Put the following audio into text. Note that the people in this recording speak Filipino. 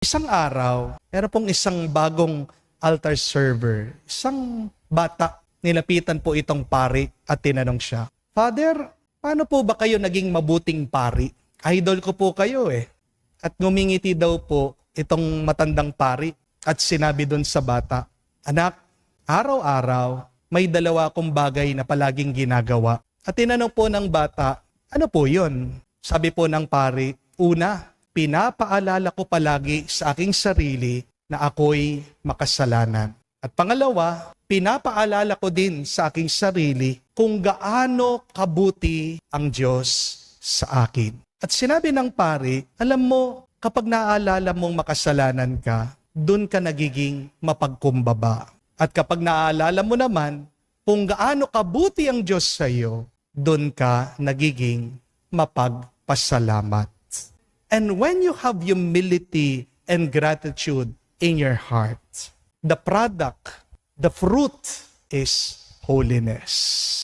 Isang araw, meron pong isang bagong altar server. Isang bata, nilapitan po itong pari at tinanong siya, "Father, paano po ba kayo naging mabuting pari? Idol ko po kayo eh." At ngumingiti daw po itong matandang pari at sinabi doon sa bata, "Anak, araw-araw may dalawa akong bagay na palaging ginagawa." At tinanong po ng bata, "Ano po yun?" Sabi po ng pari, "Una, pinapaalala ko palagi sa aking sarili na ako'y makasalanan. At pangalawa, pinapaalala ko din sa aking sarili kung gaano kabuti ang Diyos sa akin." At sinabi ng pari, "Alam mo, kapag naaalala mong makasalanan ka, dun ka nagiging mapagkumbaba. At kapag naaalala mo naman kung gaano kabuti ang Diyos sa iyo, dun ka nagiging mapagpasalamat." And when you have humility and gratitude in your heart, the product, the fruit is holiness.